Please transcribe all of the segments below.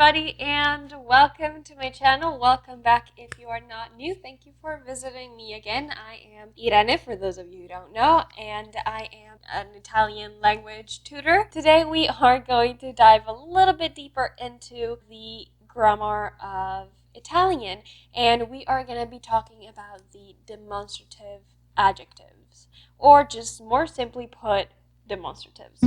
everybody, and welcome to my channel. Welcome back if you are not new. Thank you for visiting me again. I am Irene, for those of you who don't know, and I am an Italian language tutor. Today we are going to dive a little bit deeper into the grammar of Italian, and we are going to be talking about the demonstrative adjectives, or just more simply put, demonstratives.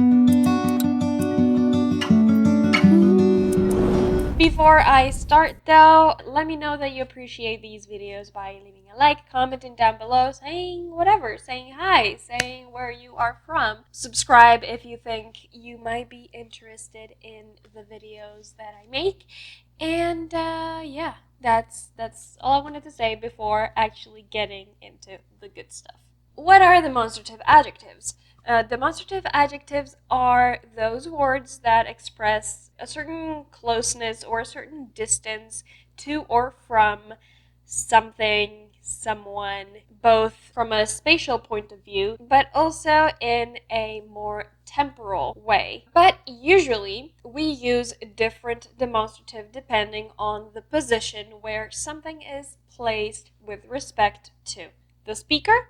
Before I start though, let me know that you appreciate these videos by leaving a like, commenting down below, saying whatever, saying hi, saying where you are from. Subscribe if you think you might be interested in the videos that I make. And yeah, that's all I wanted to say before actually getting into the good stuff. What are demonstrative adjectives? Demonstrative adjectives are those words that express a certain closeness or a certain distance to or from something, someone, both from a spatial point of view, but also in a more temporal way. But usually we use different demonstrative depending on the position where something is placed with respect to the speaker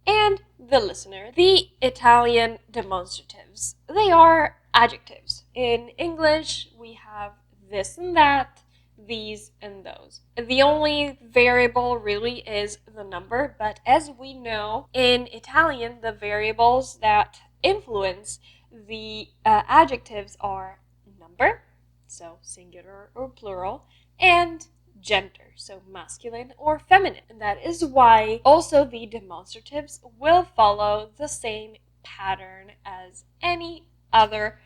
and the listener. The Italian demonstratives, they are adjectives. In English, we have this and that, these and those. The only variable really is the number, but as we know, in Italian, the variables that influence the adjectives are number, so singular or plural, and gender, so masculine or feminine. And that is why also the demonstratives will follow the same pattern as any other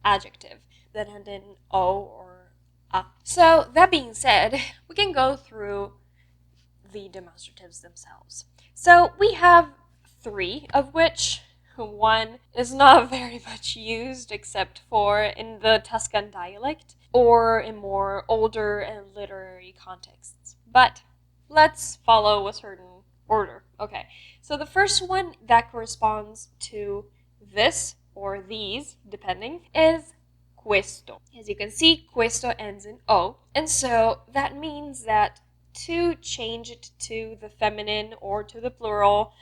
adjective that end in O or A. So that being said, we can go through the demonstratives themselves. So we have three, of which one is not very much used except for in the Tuscan dialect or in more older and literary contexts. But let's follow a certain order. Okay, so the first one that corresponds to this or these, depending, is questo. As you can see, questo ends in O, and so that means that to change it to the feminine or to the plural,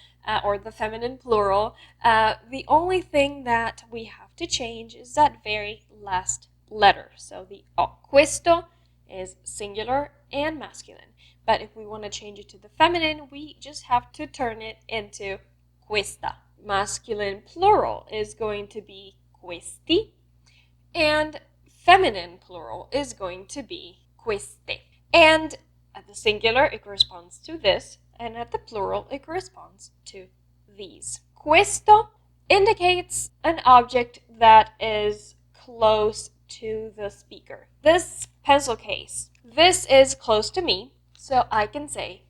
or the feminine plural, the only thing that we have to change is that very last letter, so the O. Questo is singular and masculine, but if we want to change it to the feminine, we just have to turn it into questa. Masculine plural is going to be questi, and feminine plural is going to be queste. And at the singular, it corresponds to this, and at the plural, it corresponds to these. Questo indicates an object that is close to the speaker. This pencil case, this is close to me, so I can say,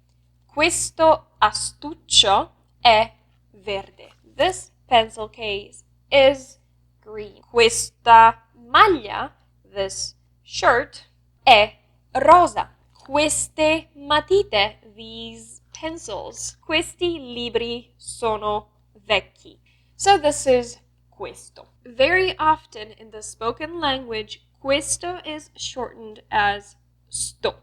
questo astuccio è verde. This pencil case is green. Questa maglia, this shirt, è rosa. Queste matite, these pencils. Questi libri sono vecchi. So this is questo. Very often in the spoken language, questo is shortened as sto.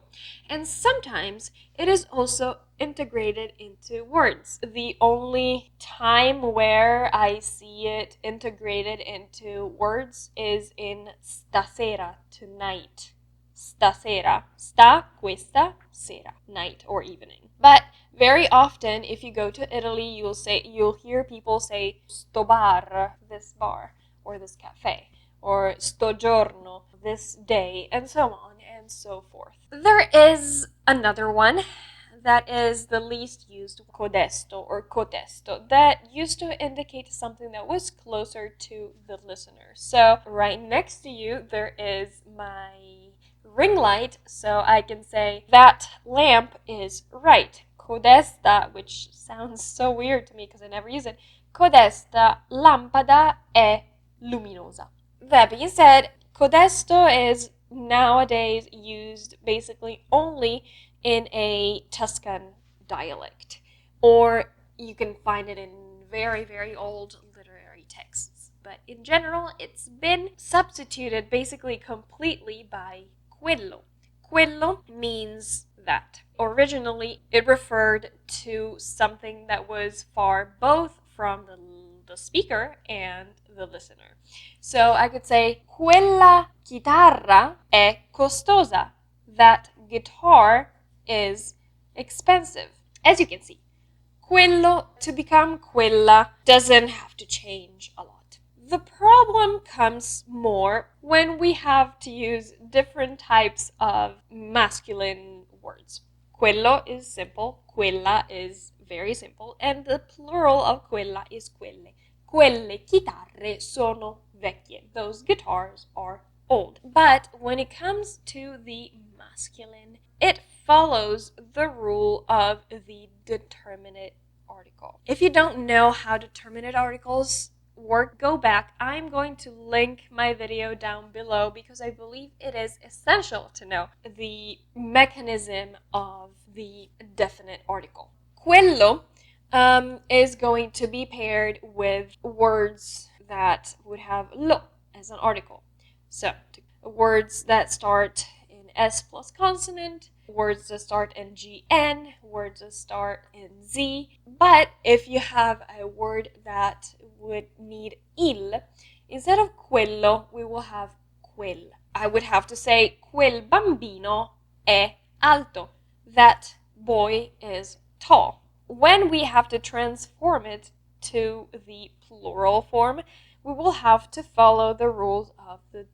And sometimes it is also integrated into words. The only time where I see it integrated into words is in stasera, tonight. Stasera, sta, questa, sera, night or evening. But very often, if you go to Italy, you'll hear people say sto bar, this bar, or this cafe, or sto giorno, this day, and so on and so forth. There is another one that is the least used, codesto or cotesto, that used to indicate something that was closer to the listener. So right next to you, there is my ring light, so I can say that lamp is right. Codesta, which sounds so weird to me because I never use it. Codesta lampada è luminosa. That being said, codesto is nowadays used basically only in a Tuscan dialect, or you can find it in very, very old literary texts. But in general, it's been substituted basically completely by quello. Quello means that. Originally, it referred to something that was far both from the speaker and the listener. So I could say, quella chitarra è costosa. That guitar is expensive. As you can see, quello to become quella doesn't have to change a lot. The problem comes more when we have to use different types of masculine words. Quello is simple, quella is very simple, and the plural of quella is quelle. Quelle chitarre sono vecchie. Those guitars are old. But when it comes to the masculine, it follows the rule of the determinate article. If you don't know how determinate articles work, go back. I'm going to link my video down below because I believe it is essential to know the mechanism of the definite article. Quello is going to be paired with words that would have lo as an article. So, words that start in S plus consonant, words that start in GN, words that start in Z. But if you have a word that would need il, instead of quello, we will have quel. I would have to say, quel bambino è alto. That boy is tall. When we have to transform it to the plural form, we will have to follow the rules of the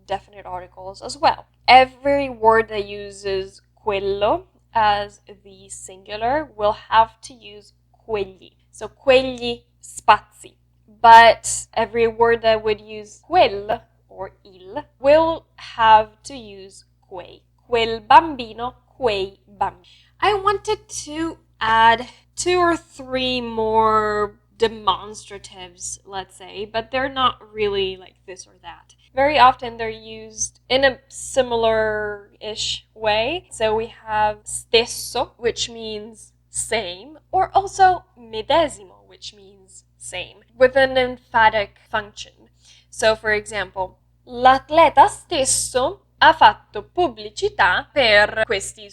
definite articles as well. Every word that uses quello as the singular will have to use quegli. So quegli spazi. But every word that would use quel or il will have to use quei. Quel bambino, quei bambini. I wanted to add 2 or 3 more demonstratives, let's say, but they're not really like this or that. Very often they're used in a similar-ish way. So we have stesso, which means same, or also medesimo, which means same, with an emphatic function. So for example, l'atleta stesso ha fatto pubblicità per questi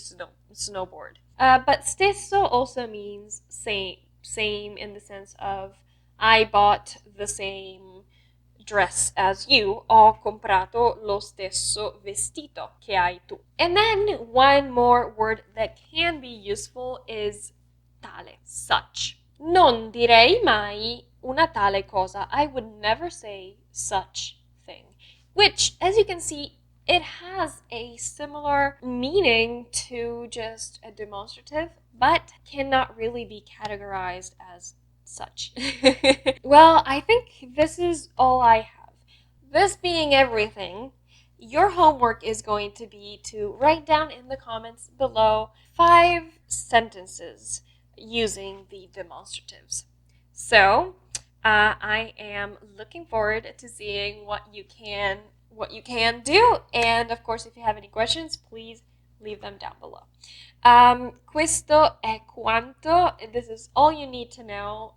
snowboard. But stesso also means same in the sense of I bought the same dress as you. Ho comprato lo stesso vestito che hai tu. And then one more word that can be useful is tale, such. Non direi mai una tale cosa. I would never say such thing. Which, as you can see, it has a similar meaning to just a demonstrative, but cannot really be categorized as such. Well, I think this is all I have. This being everything, your homework is going to be to write down in the comments below 5 sentences using the demonstratives. So, I am looking forward to seeing what you can do, and of course if you have any questions, please leave them down below. Questo è quanto. This is all you need to know.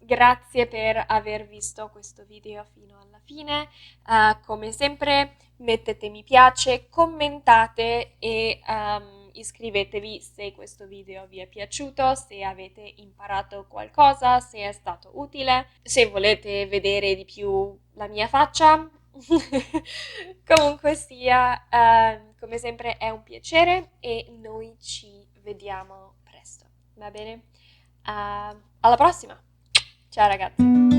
Grazie per aver visto questo video fino alla fine. Come sempre mettete mi piace, commentate e iscrivetevi se questo video vi è piaciuto, se avete imparato qualcosa, se è stato utile, se volete vedere di più la mia faccia. Comunque sia, come sempre è un piacere e noi ci vediamo presto, va bene? Alla prossima! Ciao ragazzi!